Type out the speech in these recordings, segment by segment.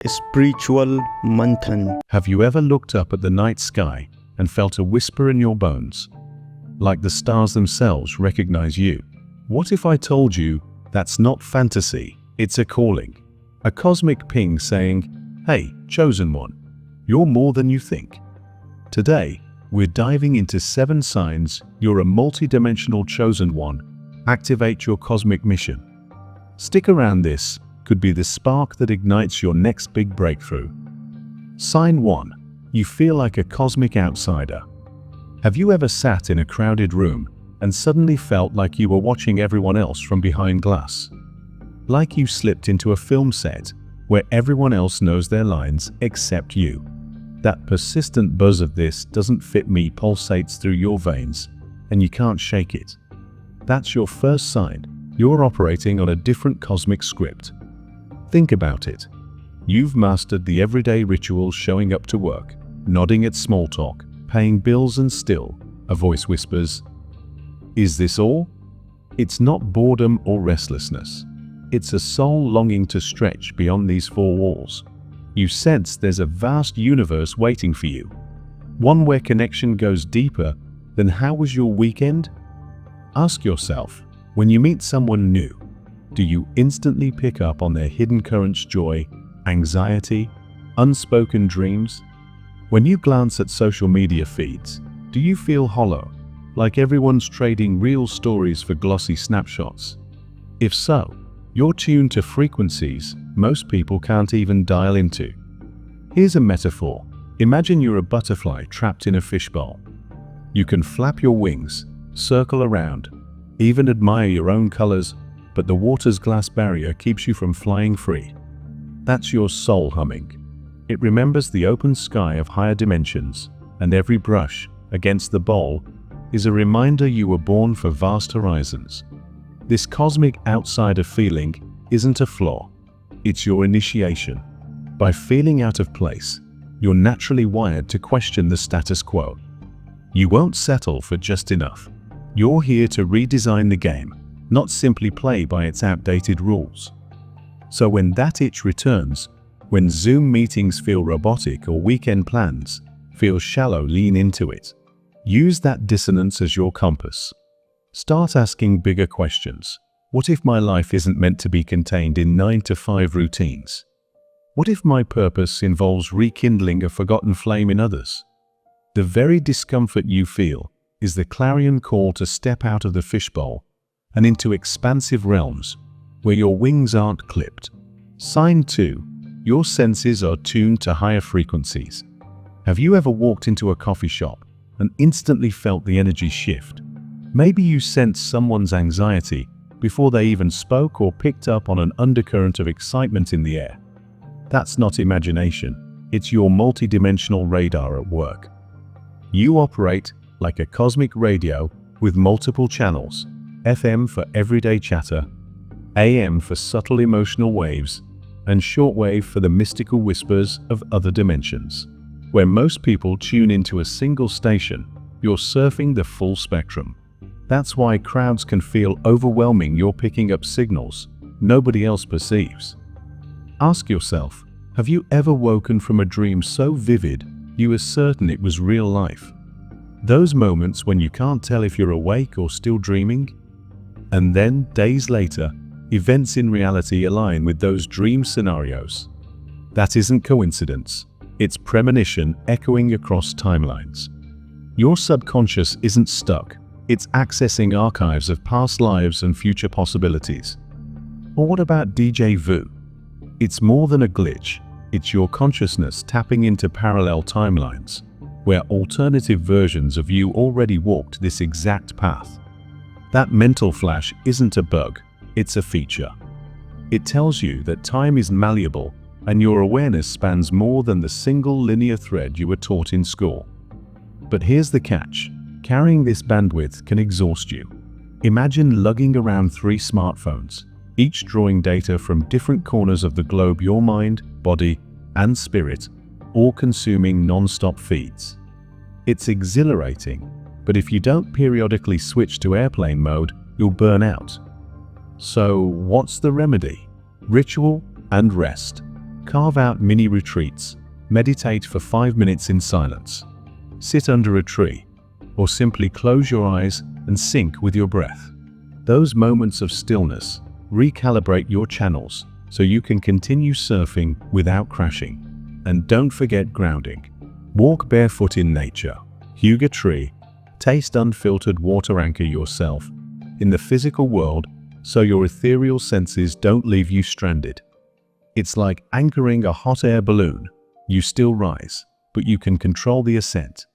Spiritual Manthan. Have you ever looked up at the night sky and felt a whisper in your bones? Like the stars themselves recognize you. What if I told you that's not fantasy, it's a calling? A cosmic ping saying, hey, chosen one, you're more than you think. Today, we're diving into 7 signs you're a multidimensional chosen one. Activate your cosmic mission. Stick around, this could be the spark that ignites your next big breakthrough. Sign 1. You feel like a cosmic outsider. Have you ever sat in a crowded room and suddenly felt like you were watching everyone else from behind glass? Like you slipped into a film set where everyone else knows their lines except you. That persistent buzz of "this doesn't fit me" pulsates through your veins, and you can't shake it. That's your first sign you're operating on a different cosmic script. Think about it. You've mastered the everyday rituals, showing up to work, nodding at small talk, paying bills, and still a voice whispers, "Is this all?" It's not boredom or restlessness. It's a soul longing to stretch beyond these 4 walls. You sense there's a vast universe waiting for you, one where connection goes deeper than "how was your weekend?" Ask yourself, when you meet someone new, do you instantly pick up on their hidden currents, joy, anxiety, unspoken dreams? When you glance at social media feeds, do you feel hollow, like everyone's trading real stories for glossy snapshots? If so, you're tuned to frequencies most people can't even dial into. Here's a metaphor. Imagine you're a butterfly trapped in a fishbowl. You can flap your wings, circle around, even admire your own colors, but the water's glass barrier keeps you from flying free. That's your soul humming. It remembers the open sky of higher dimensions, and every brush against the bowl is a reminder you were born for vast horizons. This cosmic outsider feeling isn't a flaw, it's your initiation. By feeling out of place, you're naturally wired to question the status quo. You won't settle for just enough. You're here to redesign the game, not simply play by its outdated rules. So when that itch returns, when Zoom meetings feel robotic or weekend plans feel shallow, lean into it. Use that dissonance as your compass. Start asking bigger questions. What if my life isn't meant to be contained in 9-to-5 routines? What if my purpose involves rekindling a forgotten flame in others? The very discomfort you feel is the clarion call to step out of the fishbowl and into expansive realms where your wings aren't clipped. Sign 2. Your senses are tuned to higher frequencies. Have you ever walked into a coffee shop and instantly felt the energy shift? Maybe you sensed someone's anxiety before they even spoke, or picked up on an undercurrent of excitement in the air. That's not imagination, it's your multidimensional radar at work. You operate like a cosmic radio with multiple channels: FM for everyday chatter, AM for subtle emotional waves, and shortwave for the mystical whispers of other dimensions. Where most people tune into a single station, you're surfing the full spectrum. That's why crowds can feel overwhelming. You're picking up signals nobody else perceives. Ask yourself, have you ever woken from a dream so vivid you were certain it was real life? Those moments when you can't tell if you're awake or still dreaming? And then, days later, events in reality align with those dream scenarios. That isn't coincidence. It's premonition echoing across timelines. Your subconscious isn't stuck. It's accessing archives of past lives and future possibilities. Or what about déjà vu? It's more than a glitch. It's your consciousness tapping into parallel timelines, where alternative versions of you already walked this exact path. That mental flash isn't a bug, it's a feature. It tells you that time is malleable and your awareness spans more than the single linear thread you were taught in school. But here's the catch. Carrying this bandwidth can exhaust you. Imagine lugging around 3 smartphones, each drawing data from different corners of the globe, your mind, body, and spirit, all consuming non-stop feeds. It's exhilarating, but if you don't periodically switch to airplane mode, you'll burn out. So what's the remedy? Ritual and rest. Carve out mini retreats, meditate for 5 minutes in silence, sit under a tree, or simply close your eyes and sync with your breath. Those moments of stillness recalibrate your channels so you can continue surfing without crashing. And don't forget grounding. Walk barefoot in nature, hug a tree, taste unfiltered water, anchor yourself in the physical world so your ethereal senses don't leave you stranded. It's like anchoring a hot air balloon. You still rise, but you can control the ascent.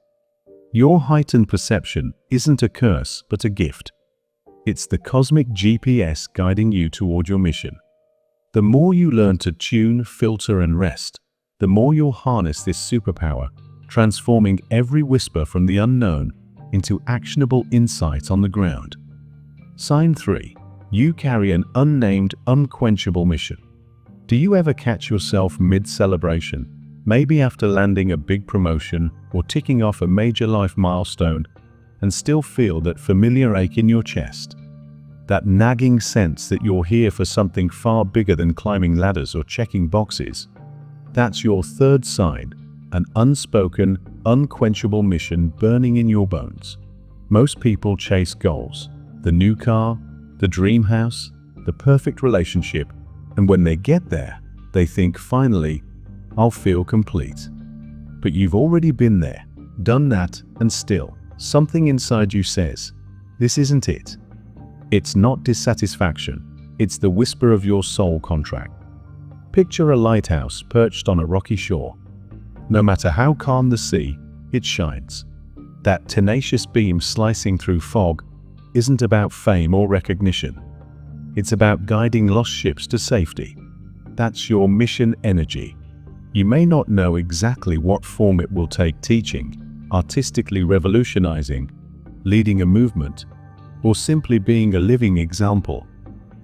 Your heightened perception isn't a curse, but a gift. It's the cosmic GPS guiding you toward your mission. The more you learn to tune, filter, and rest, the more you'll harness this superpower, transforming every whisper from the unknown into actionable insight on the ground. Sign 3. You carry an unnamed, unquenchable mission. Do you ever catch yourself mid-celebration, maybe after landing a big promotion or ticking off a major life milestone, and still feel that familiar ache in your chest? That nagging sense that you're here for something far bigger than climbing ladders or checking boxes? That's your third sign, an unspoken, unquenchable mission burning in your bones. Most people chase goals, the new car, the dream house, the perfect relationship, and when they get there, they think, finally, I'll feel complete. But you've already been there, done that, and still, something inside you says, this isn't it. It's not dissatisfaction, it's the whisper of your soul contract. Picture a lighthouse perched on a rocky shore. No matter how calm the sea, it shines. That tenacious beam slicing through fog isn't about fame or recognition. It's about guiding lost ships to safety. That's your mission energy. You may not know exactly what form it will take, teaching, artistically revolutionizing, leading a movement, or simply being a living example,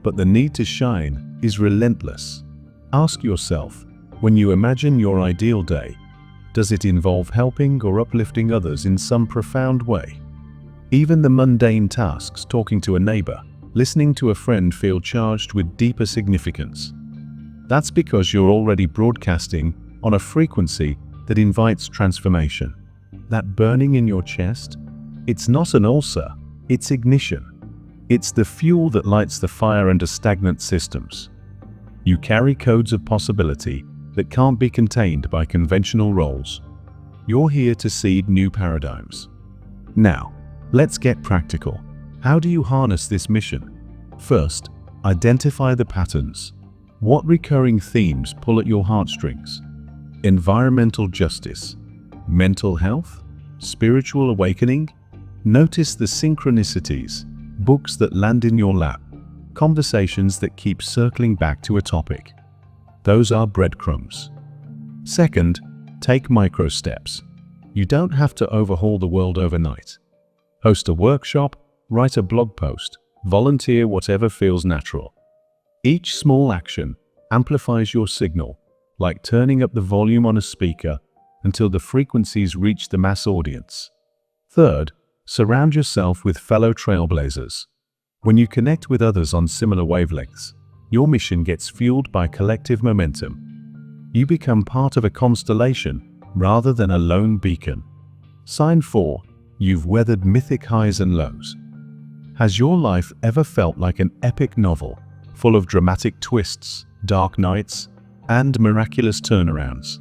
but the need to shine is relentless. Ask yourself, when you imagine your ideal day, does it involve helping or uplifting others in some profound way? Even the mundane tasks, talking to a neighbor, listening to a friend, feel charged with deeper significance. That's because you're already broadcasting on a frequency that invites transformation. That burning in your chest, it's not an ulcer, it's ignition. It's the fuel that lights the fire under stagnant systems. You carry codes of possibility that can't be contained by conventional roles. You're here to seed new paradigms. Now, let's get practical. How do you harness this mission? First, identify the patterns. What recurring themes pull at your heartstrings? Environmental justice, mental health, spiritual awakening? Notice the synchronicities, books that land in your lap, conversations that keep circling back to a topic. Those are breadcrumbs. Second, take micro steps. You don't have to overhaul the world overnight. Host a workshop, write a blog post, volunteer, whatever feels natural. Each small action amplifies your signal, like turning up the volume on a speaker until the frequencies reach the mass audience. Third, surround yourself with fellow trailblazers. When you connect with others on similar wavelengths, your mission gets fueled by collective momentum. You become part of a constellation rather than a lone beacon. Sign 4. You've weathered mythic highs and lows. Has your life ever felt like an epic novel, full of dramatic twists, dark nights, and miraculous turnarounds?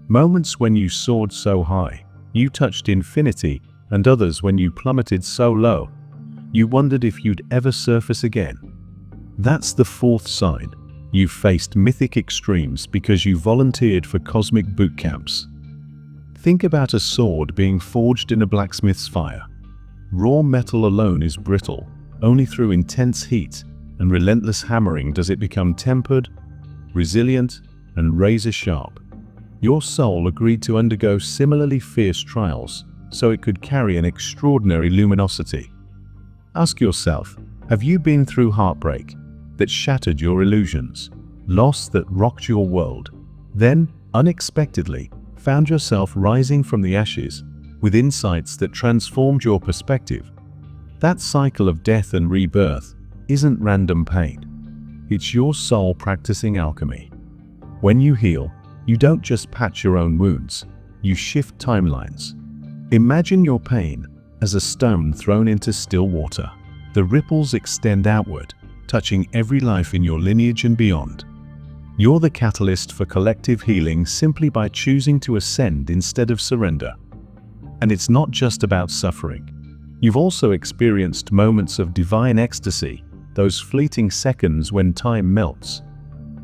Moments when you soared so high, you touched infinity, and others when you plummeted so low, you wondered if you'd ever surface again. That's the fourth sign. You've faced mythic extremes because you volunteered for cosmic boot camps. Think about a sword being forged in a blacksmith's fire. Raw metal alone is brittle. Only through intense heat and relentless hammering does it become tempered, resilient, and razor sharp. Your soul agreed to undergo similarly fierce trials so it could carry an extraordinary luminosity. Ask yourself, have you been through heartbreak that shattered your illusions, loss that rocked your world, then, unexpectedly, found yourself rising from the ashes with insights that transformed your perspective? That cycle of death and rebirth isn't random pain. It's your soul practicing alchemy. When you heal, you don't just patch your own wounds, you shift timelines. Imagine your pain as a stone thrown into still water. The ripples extend outward, touching every life in your lineage and beyond. You're the catalyst for collective healing simply by choosing to ascend instead of surrender. And it's not just about suffering. You've also experienced moments of divine ecstasy, those fleeting seconds when time melts,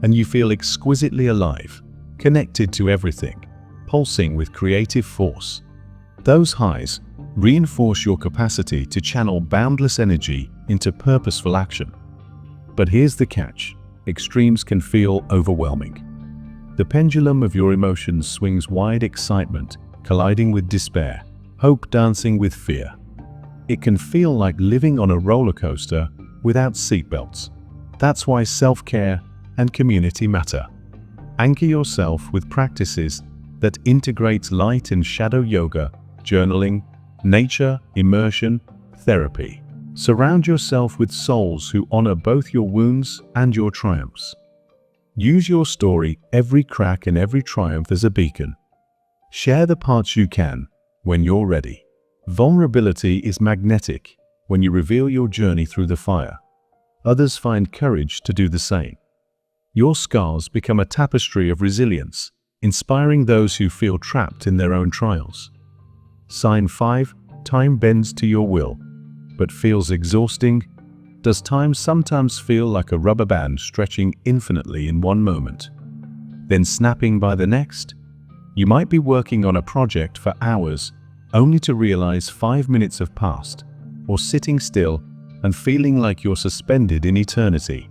and you feel exquisitely alive, connected to everything, pulsing with creative force. Those highs reinforce your capacity to channel boundless energy into purposeful action. But here's the catch: extremes can feel overwhelming. The pendulum of your emotions swings wide: excitement colliding with despair, hope dancing with fear. It can feel like living on a roller coaster without seatbelts. That's why self-care and community matter. Anchor yourself with practices that integrate light and shadow yoga, journaling, nature, immersion, therapy. Surround yourself with souls who honor both your wounds and your triumphs. Use your story, every crack and every triumph, as a beacon. Share the parts you can when you're ready. Vulnerability is magnetic. When you reveal your journey through the fire, others find courage to do the same. Your scars become a tapestry of resilience, inspiring those who feel trapped in their own trials. Sign 5. Time bends to your will, but feels exhausting. Does time sometimes feel like a rubber band stretching infinitely in one moment, then snapping by the next? You might be working on a project for hours, only to realize 5 minutes have passed, or sitting still and feeling like you're suspended in eternity.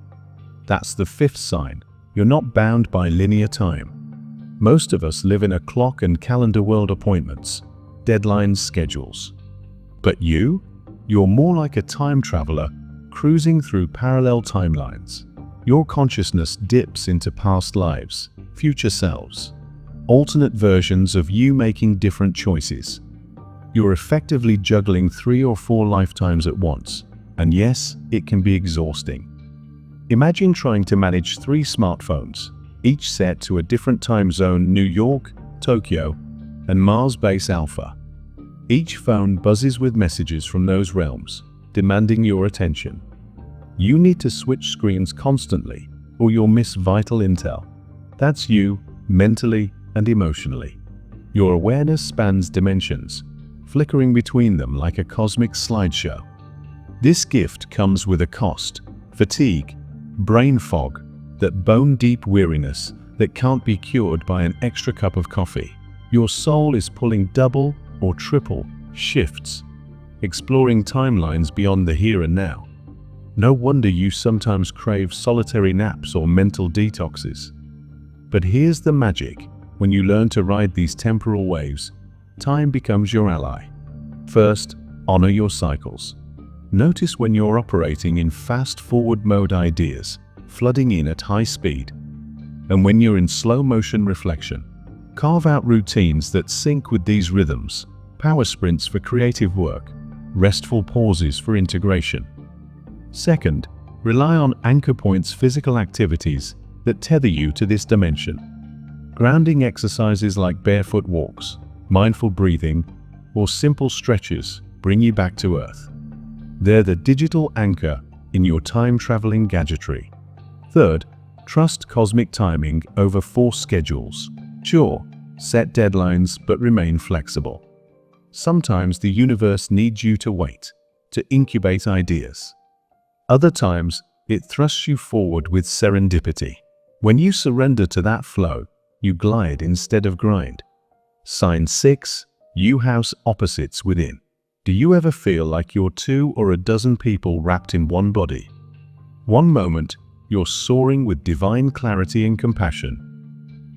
That's the 5th sign. You're not bound by linear time. Most of us live in a clock and calendar world: appointments, deadlines, schedules. But you're more like a time traveler cruising through parallel timelines. Your consciousness dips into past lives, future selves, alternate versions of you making different choices. You're effectively juggling 3 or 4 lifetimes at once, and yes, it can be exhausting. Imagine trying to manage 3 smartphones, each set to a different time zone: New York, Tokyo, and Mars Base Alpha. Each phone buzzes with messages from those realms, demanding your attention. You need to switch screens constantly, or you'll miss vital intel. That's you, mentally and emotionally. Your awareness spans dimensions, flickering between them like a cosmic slideshow. This gift comes with a cost: fatigue, brain fog, that bone-deep weariness that can't be cured by an extra cup of coffee. Your soul is pulling double or triple shifts, exploring timelines beyond the here and now. No wonder you sometimes crave solitary naps or mental detoxes. But here's the magic: when you learn to ride these temporal waves, time becomes your ally. First, honor your cycles. Notice when you're operating in fast-forward mode, ideas flooding in at high speed, and when you're in slow-motion reflection. Carve out routines that sync with these rhythms: power sprints for creative work, restful pauses for integration. Second, rely on anchor points, physical activities that tether you to this dimension. Grounding exercises like barefoot walks, mindful breathing, or simple stretches bring you back to earth. They're the digital anchor in your time-traveling gadgetry. Third, trust cosmic timing over forced schedules. Sure, set deadlines, but remain flexible. Sometimes the universe needs you to wait, to incubate ideas. Other times, it thrusts you forward with serendipity. When you surrender to that flow, you glide instead of grind. Sign 6. You house opposites within. Do you ever feel like you're 2 or a dozen people wrapped in one body? One moment, you're soaring with divine clarity and compassion.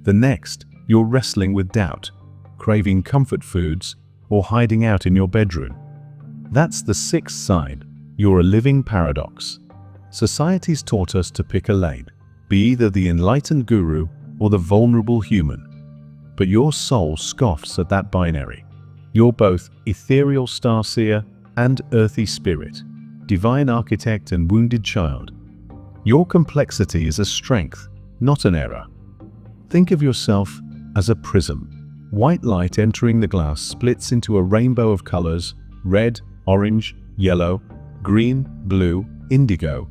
The next, you're wrestling with doubt, craving comfort foods, or hiding out in your bedroom. That's the 6th sign. You're a living paradox. Society's taught us to pick a lane, be either the enlightened guru or the vulnerable human. But your soul scoffs at that binary. You're both ethereal starseer and earthy spirit, divine architect and wounded child. Your complexity is a strength, not an error. Think of yourself as a prism. White light entering the glass splits into a rainbow of colors: red, orange, yellow, green, blue, indigo,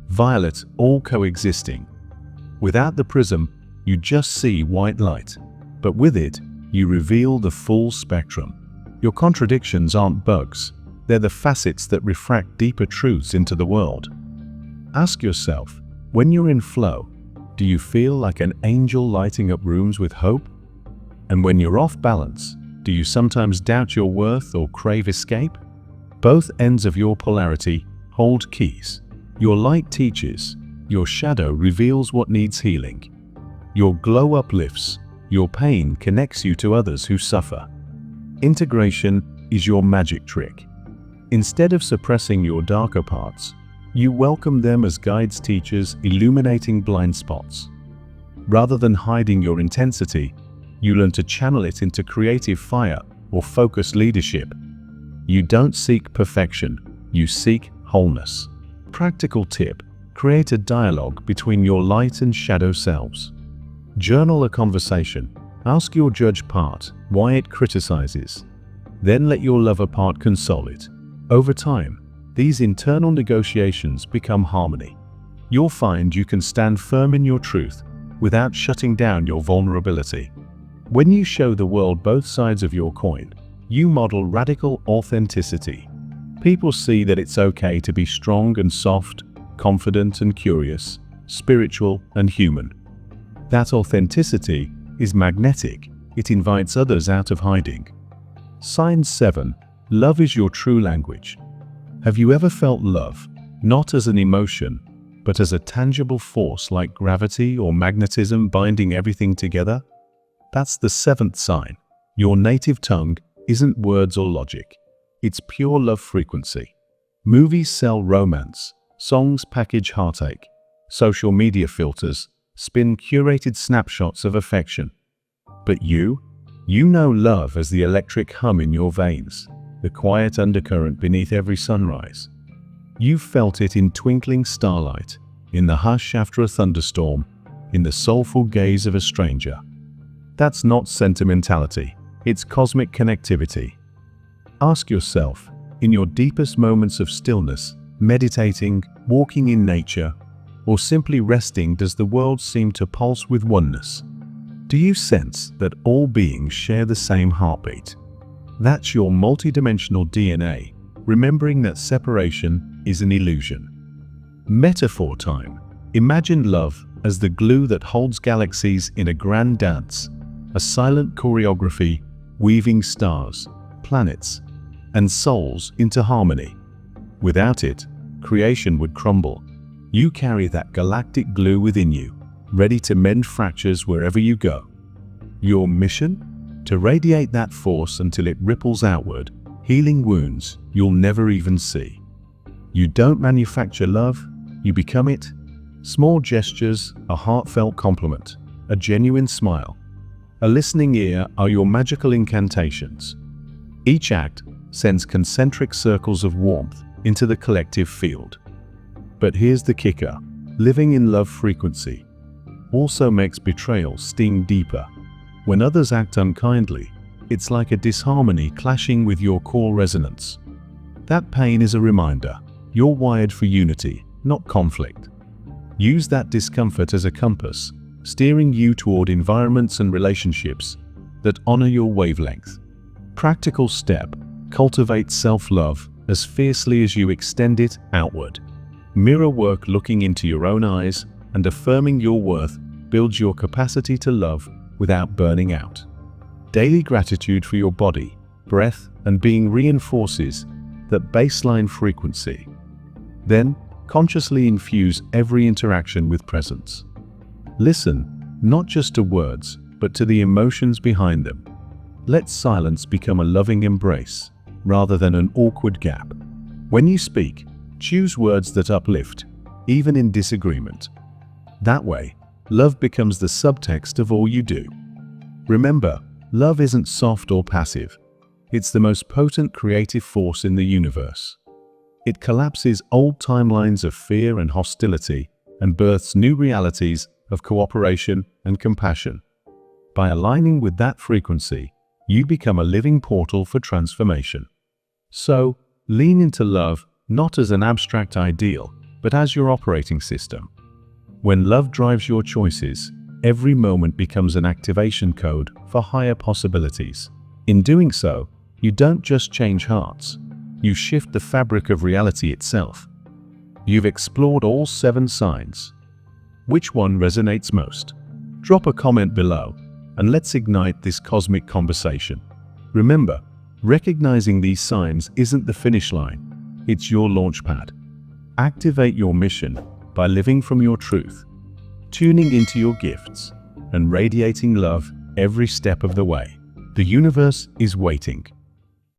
violet, all coexisting. Without the prism, you just see white light, but with it, you reveal the full spectrum. Your contradictions aren't bugs, they're the facets that refract deeper truths into the world. Ask yourself, when you're in flow, do you feel like an angel lighting up rooms with hope? And when you're off balance, do you sometimes doubt your worth or crave escape? Both ends of your polarity hold keys. Your light teaches, your shadow reveals what needs healing. Your glow uplifts, your pain connects you to others who suffer. Integration is your magic trick. Instead of suppressing your darker parts, you welcome them as guides, teachers, illuminating blind spots. Rather than hiding your intensity, you learn to channel it into creative fire or focused leadership. You don't seek perfection, you seek wholeness. Practical tip: create a dialogue between your light and shadow selves. Journal a conversation. Ask your judge part why it criticizes. Then let your lover part console it. Over time, these internal negotiations become harmony. You'll find you can stand firm in your truth without shutting down your vulnerability. When you show the world both sides of your coin, you model radical authenticity. People see that it's okay to be strong and soft, confident and curious, spiritual and human. That authenticity is magnetic. It invites others out of hiding. Sign 7. Love is your true language. Have you ever felt love, not as an emotion, but as a tangible force like gravity or magnetism binding everything together? That's the 7th sign. Your native tongue isn't words or logic. It's pure love frequency. Movies sell romance, songs package heartache, social media filters spin curated snapshots of affection. But you know love as the electric hum in your veins, the quiet undercurrent beneath every sunrise. You've felt it in twinkling starlight, in the hush after a thunderstorm, in the soulful gaze of a stranger. That's not sentimentality, it's cosmic connectivity. Ask yourself, in your deepest moments of stillness, meditating, walking in nature, or simply resting, does the world seem to pulse with oneness? Do you sense that all beings share the same heartbeat? That's your multidimensional DNA, remembering that separation is an illusion. Metaphor time. Imagine love as the glue that holds galaxies in a grand dance, a silent choreography weaving stars, planets, and souls into harmony. Without it, creation would crumble. You carry that galactic glue within you, ready to mend fractures wherever you go. Your mission? To radiate that force until it ripples outward, healing wounds you'll never even see. You don't manufacture love, you become it. Small gestures, a heartfelt compliment, a genuine smile, a listening ear are your magical incantations. Each act sends concentric circles of warmth into the collective field. But here's the kicker: living in love frequency also makes betrayal sting deeper. When others act unkindly, it's like a disharmony clashing with your core resonance. That pain is a reminder you're wired for unity, not conflict. Use that discomfort as a compass, steering you toward environments and relationships that honor your wavelength. Practical step: cultivate self-love as fiercely as you extend it outward. Mirror work, looking into your own eyes and affirming your worth, builds your capacity to love without burning out. Daily gratitude for your body, breath, and being reinforces that baseline frequency. Then, consciously infuse every interaction with presence. Listen, not just to words, but to the emotions behind them. Let silence become a loving embrace, rather than an awkward gap. When you speak, choose words that uplift, even in disagreement. That way, love becomes the subtext of all you do. Remember, love isn't soft or passive. It's the most potent creative force in the universe. It collapses old timelines of fear and hostility and births new realities of cooperation and compassion. By aligning with that frequency, you become a living portal for transformation. So, lean into love not as an abstract ideal, but as your operating system. When love drives your choices, every moment becomes an activation code for higher possibilities. In doing so, you don't just change hearts, you shift the fabric of reality itself. You've explored all 7 signs. Which one resonates most? Drop a comment below, and let's ignite this cosmic conversation. Remember, recognizing these signs isn't the finish line, it's your launchpad. Activate your mission by living from your truth, tuning into your gifts, and radiating love every step of the way. The universe is waiting.